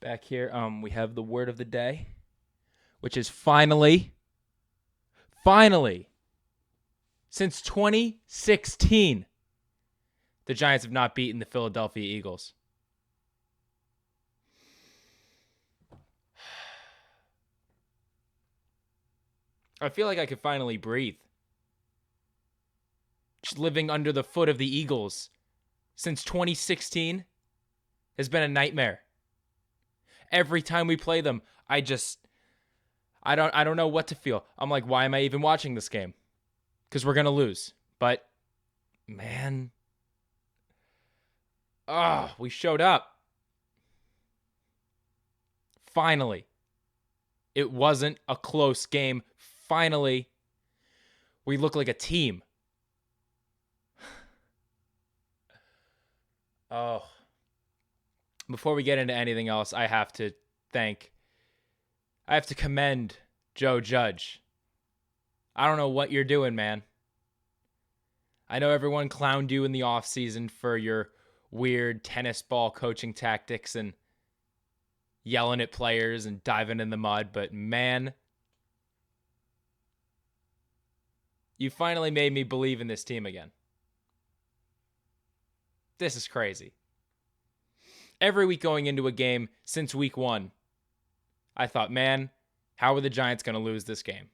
Back here, we have the word of the day, which is finally, since 2016, the Giants have not beaten the Philadelphia Eagles. I feel like I could finally breathe. Just living under the foot of the Eagles since 2016 has been a nightmare. Every time we play them, I don't know what to feel. I'm like, why am I even watching this game? Because we're going to lose. But, man, we showed up. Finally. It wasn't a close game. Finally, we look like a team. Before we get into anything else, I have to commend Joe Judge. I don't know what you're doing, man. I know everyone clowned you in the offseason for your weird tennis ball coaching tactics and yelling at players and diving in the mud, but man, you finally made me believe in this team again. This is crazy. Every week going into a game since week 1, I thought, man, how are the Giants going to lose this game?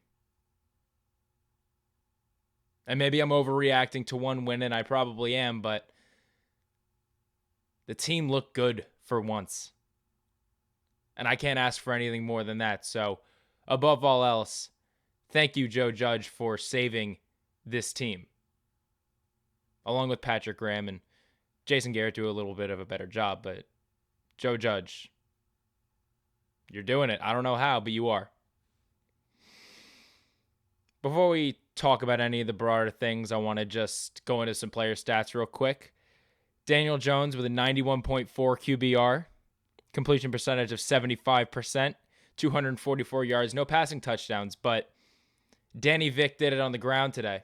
And maybe I'm overreacting to one win, and I probably am, but the team looked good for once. And I can't ask for anything more than that. So, above all else, thank you, Joe Judge, for saving this team. Along with Patrick Graham and Jason Garrett do a little bit of a better job, but Joe Judge, you're doing it. I don't know how, but you are. Before we talk about any of the broader things, I want to just go into some player stats real quick. Daniel Jones with a 91.4 QBR, completion percentage of 75%, 244 yards, no passing touchdowns, but Danny Vick did it on the ground today.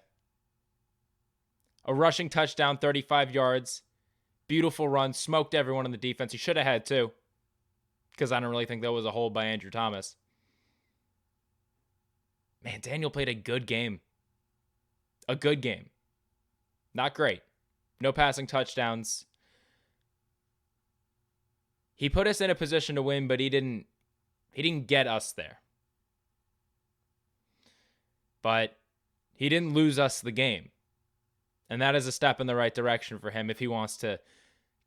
A rushing touchdown, 35 yards, beautiful run, smoked everyone on the defense. He should have had two, because I don't really think that was a hold by Andrew Thomas. Man, Daniel played a good game. A good game. Not great. No passing touchdowns. He put us in a position to win, but he didn't get us there. But he didn't lose us the game. And that is a step in the right direction for him if he wants to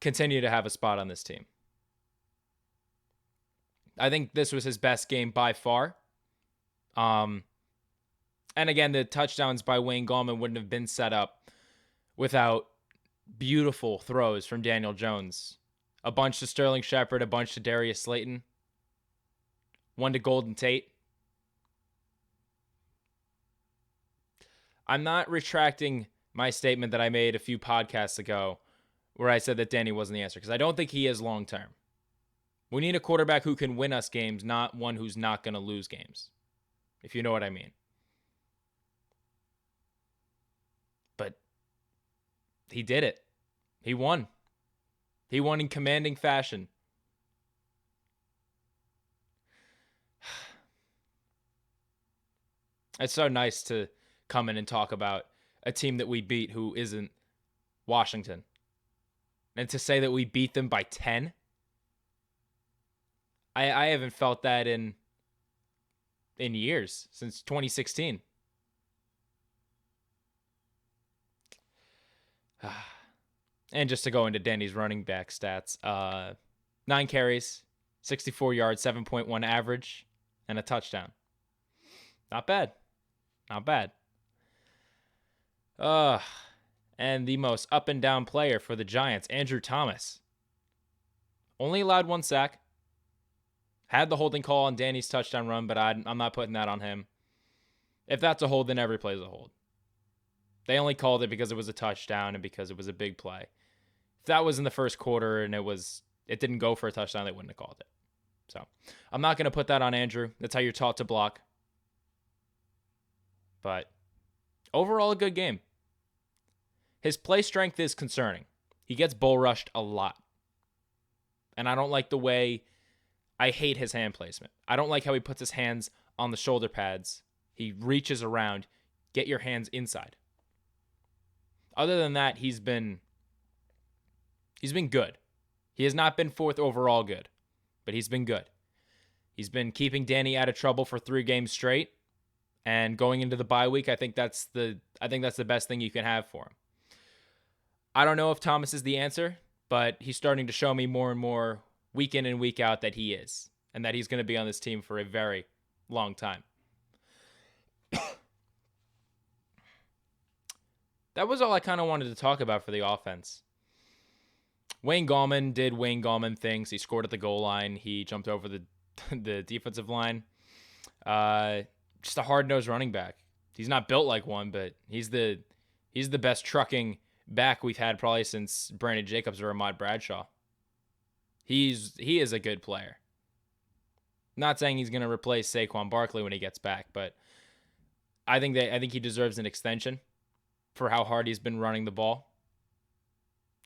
continue to have a spot on this team. I think this was his best game by far. And again, the touchdowns by Wayne Gallman wouldn't have been set up without beautiful throws from Daniel Jones. A bunch to Sterling Shepard, a bunch to Darius Slayton, one to Golden Tate. I'm not retracting my statement that I made a few podcasts ago where I said that Danny wasn't the answer, because I don't think he is long term. We need a quarterback who can win us games, not one who's not going to lose games, if you know what I mean. But he did it. He won. He won in commanding fashion. It's so nice to come in and talk about a team that we beat who isn't Washington. And to say that we beat them by 10, I haven't felt that in years, since 2016. And just to go into Danny's running back stats, 9 carries, 64 yards, 7.1 average, and a touchdown. Not bad. Not bad. And the most up and down player for the Giants, Andrew Thomas. Only allowed 1 sack. Had the holding call on Danny's touchdown run, but I'm not putting that on him. If that's a hold, then every play is a hold. They only called it because it was a touchdown and because it was a big play. If that was in the first quarter and it didn't go for a touchdown, they wouldn't have called it. So I'm not going to put that on Andrew. That's how you're taught to block. But overall, a good game. His play strength is concerning. He gets bull rushed a lot. And I don't like the way I hate his hand placement. I don't like how he puts his hands on the shoulder pads. He reaches around. Get your hands inside. Other than that, he's been good. He has not been fourth overall good, but he's been good. He's been keeping Danny out of trouble for 3 games straight, and going into the bye week, I think that's the best thing you can have for him. I don't know if Thomas is the answer, but he's starting to show me more and more week in and week out that he is, and that he's going to be on this team for a very long time. That was all I kind of wanted to talk about for the offense. Wayne Gallman did Wayne Gallman things. He scored at the goal line. He jumped over the defensive line. Just a hard-nosed running back. He's not built like one, but he's the best trucking back we've had probably since Brandon Jacobs or Ahmad Bradshaw. He is a good player. Not saying he's going to replace Saquon Barkley when he gets back, but I think he deserves an extension for how hard he's been running the ball.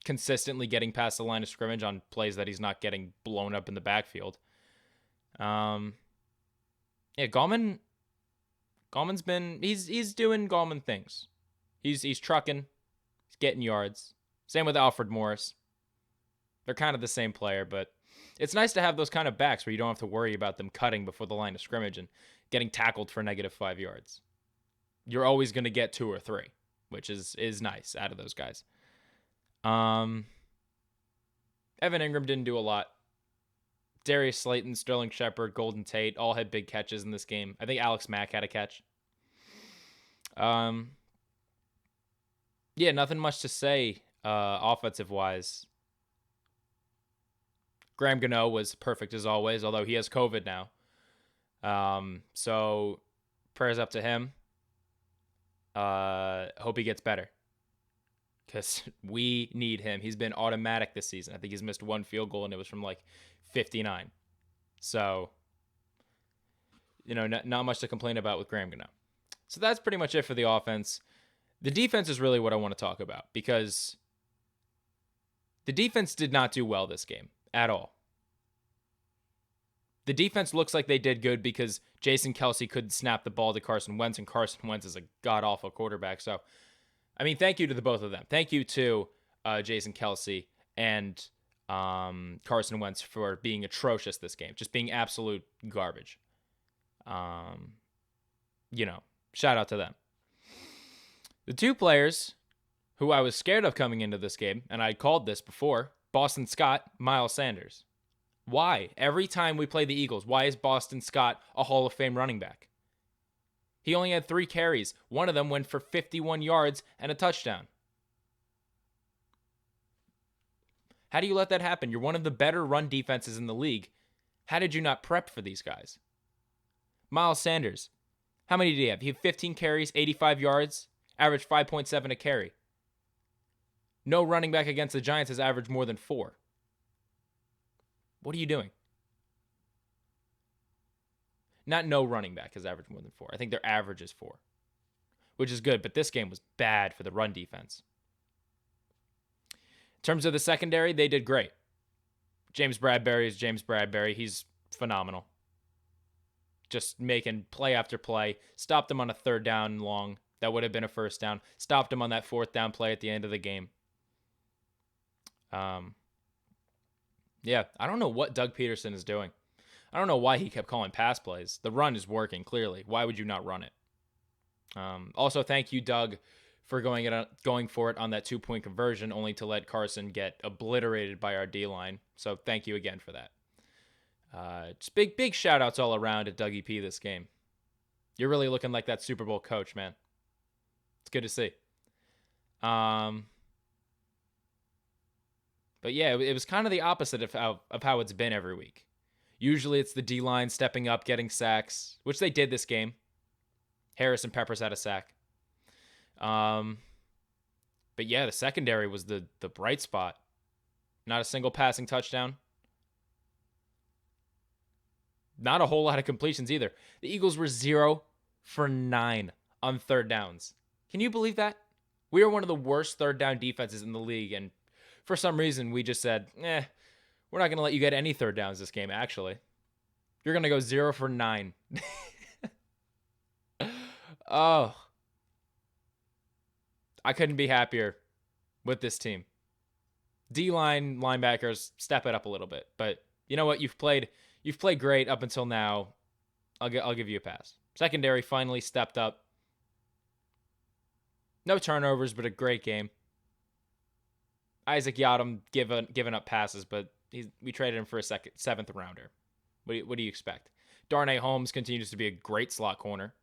Consistently getting past the line of scrimmage on plays that he's not getting blown up in the backfield. Gallman's been he's doing Gallman things. He's trucking, he's getting yards. Same with Alfred Morris. They're kind of the same player, but it's nice to have those kind of backs where you don't have to worry about them cutting before the line of scrimmage and getting tackled for -5 yards. You're always going to get 2 or 3, which is nice out of those guys. Evan Ingram didn't do a lot. Darius Slayton, Sterling Shepard, Golden Tate all had big catches in this game. I think Alex Mack had a catch. Nothing much to say offensive-wise. Graham Gano was perfect as always, although he has COVID now. So prayers up to him. Hope he gets better, because we need him. He's been automatic this season. I think he's missed 1 field goal, and it was from 59. So, not much to complain about with Graham Gano. So that's pretty much it for the offense. The defense is really what I want to talk about, because the defense did not do well this game at all. The defense looks like they did good because Jason Kelce couldn't snap the ball to Carson Wentz, and Carson Wentz is a god-awful quarterback. So, thank you to the both of them. Thank you to Jason Kelce and Carson Wentz for being atrocious this game, just being absolute garbage. Shout out to them. The 2 players who I was scared of coming into this game, and I called this before, Boston Scott, Miles Sanders. Why? Every time we play the Eagles, why is Boston Scott a Hall of Fame running back? He only had 3 carries. One of them went for 51 yards and a touchdown. How do you let that happen? You're one of the better run defenses in the league. How did you not prep for these guys? Miles Sanders, how many did he have? He had 15 carries, 85 yards, averaged 5.7 a carry. No running back against the Giants has averaged more than 4. What are you doing? Not no running back has averaged more than 4. I think their average is 4, which is good, but this game was bad for the run defense. In terms of the secondary, they did great. James Bradbury is James Bradbury. He's phenomenal. Just making play after play. Stopped him on a 3rd down and long. That would have been a 1st down. Stopped him on that 4th down play at the end of the game. I don't know what Doug Peterson is doing. I don't know why he kept calling pass plays. The run is working, clearly. Why would you not run it? Also, thank you, Doug, for going for it on that 2-point conversion, only to let Carson get obliterated by our D-line. So thank you again for that. Just big shout-outs all around at Dougie P this game. You're really looking like that Super Bowl coach, man. It's good to see. But yeah, it was kind of the opposite of how it's been every week. Usually it's the D-line stepping up, getting sacks, which they did this game. Harrison Peppers had a sack. But yeah, the secondary was the bright spot. Not a single passing touchdown. Not a whole lot of completions either. The Eagles were 0 for 9 on 3rd downs. Can you believe that? We are one of the worst 3rd down defenses in the league, and for some reason we just said, we're not going to let you get any 3rd downs this game, actually. You're going to go 0 for 9. Oh, I couldn't be happier with this team. D-line linebackers, step it up a little bit. But you know what? You've played great up until now. I'll give you a pass. Secondary finally stepped up. No turnovers, but a great game. Isaac Yadam giving up passes, but we traded him for a seventh rounder. What do you expect? Darnay Holmes continues to be a great slot corner.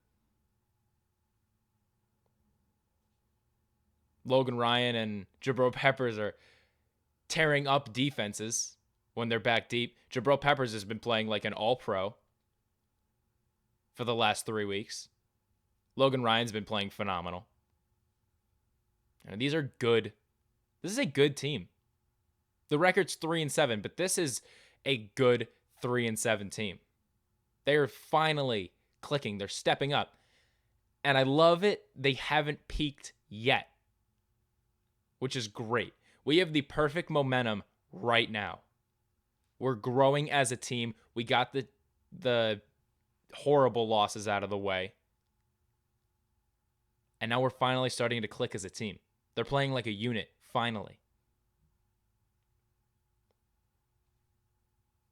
Logan Ryan and Jabril Peppers are tearing up defenses when they're back deep. Jabril Peppers has been playing like an all-pro for the last 3 weeks. Logan Ryan's been playing phenomenal. And these are good. This is a good team. The record's 3-7, but this is a good 3-7 team. They're finally clicking. They're stepping up. And I love it. They haven't peaked yet, which is great. We have the perfect momentum right now. We're growing as a team. We got the horrible losses out of the way. And now we're finally starting to click as a team. They're playing like a unit, finally.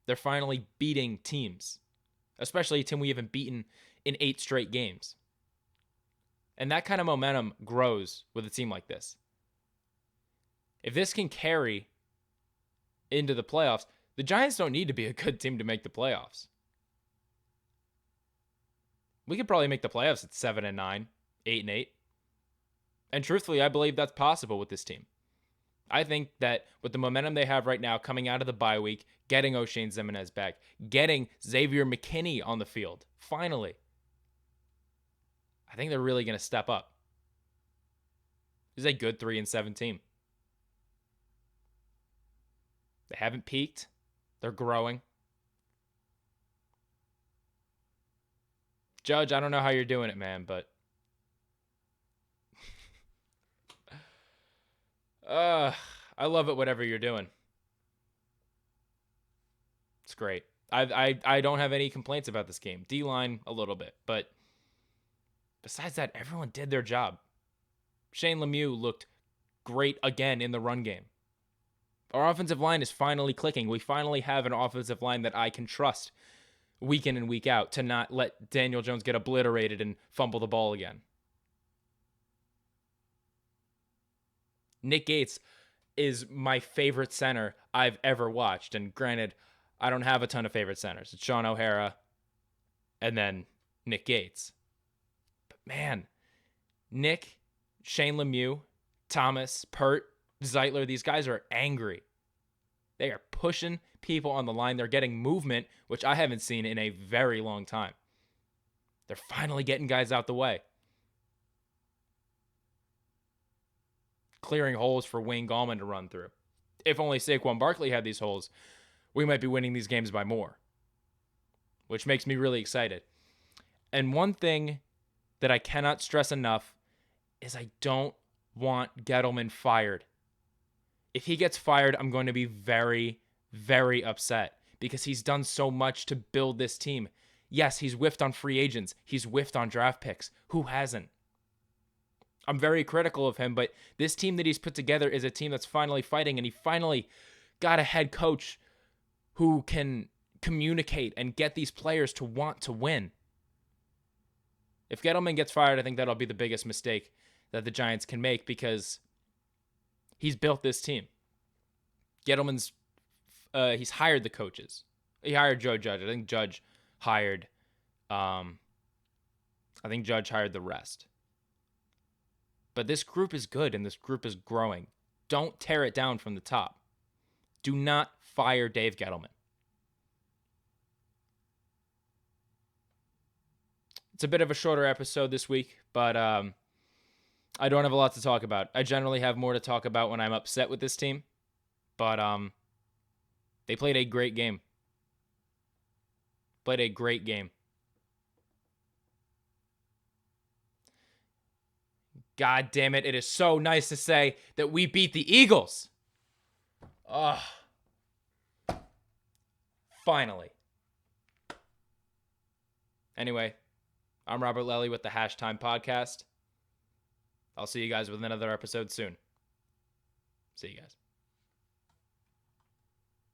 They're finally beating teams, especially a team we haven't beaten in 8 straight games. And that kind of momentum grows with a team like this. If this can carry into the playoffs, the Giants don't need to be a good team to make the playoffs. We could probably make the playoffs at 7-9, 8-8. And truthfully, I believe that's possible with this team. I think that with the momentum they have right now coming out of the bye week, getting O'Shane Ximines back, getting Xavier McKinney on the field, finally, I think they're really going to step up. This is a good 3-7 team. They haven't peaked. They're growing. Judge, I don't know how you're doing it, man, but I love it, whatever you're doing. It's great. I don't have any complaints about this game. D-line, a little bit. But besides that, everyone did their job. Shane Lemieux looked great again in the run game. Our offensive line is finally clicking. We finally have an offensive line that I can trust week in and week out to not let Daniel Jones get obliterated and fumble the ball again. Nick Gates is my favorite center I've ever watched. And granted, I don't have a ton of favorite centers. It's Sean O'Hara and then Nick Gates. But man, Nick, Shane Lemieux, Thomas, Pert, Zeitler, these guys are angry. They are pushing people on the line. They're getting movement, which I haven't seen in a very long time. They're finally getting guys out the way. Clearing holes for Wayne Gallman to run through. If only Saquon Barkley had these holes, we might be winning these games by more, which makes me really excited. And one thing that I cannot stress enough is I don't want Gettleman fired. If he gets fired, I'm going to be very, very upset because he's done so much to build this team. Yes, he's whiffed on free agents. He's whiffed on draft picks. Who hasn't? I'm very critical of him, but this team that he's put together is a team that's finally fighting, and he finally got a head coach who can communicate and get these players to want to win. If Gettleman gets fired, I think that'll be the biggest mistake that the Giants can make because he's built this team. Gettleman's, he's hired the coaches. He hired Joe Judge. I think Judge hired the rest. But this group is good and this group is growing. Don't tear it down from the top. Do not fire Dave Gettleman. It's a bit of a shorter episode this week, but I don't have a lot to talk about. I generally have more to talk about when I'm upset with this team, but they played a great game. Played a great game. God damn it, it is so nice to say that we beat the Eagles. Oh. Finally. Anyway, I'm Robert Lelly with the Hashtime Podcast. I'll see you guys with another episode soon. See you guys.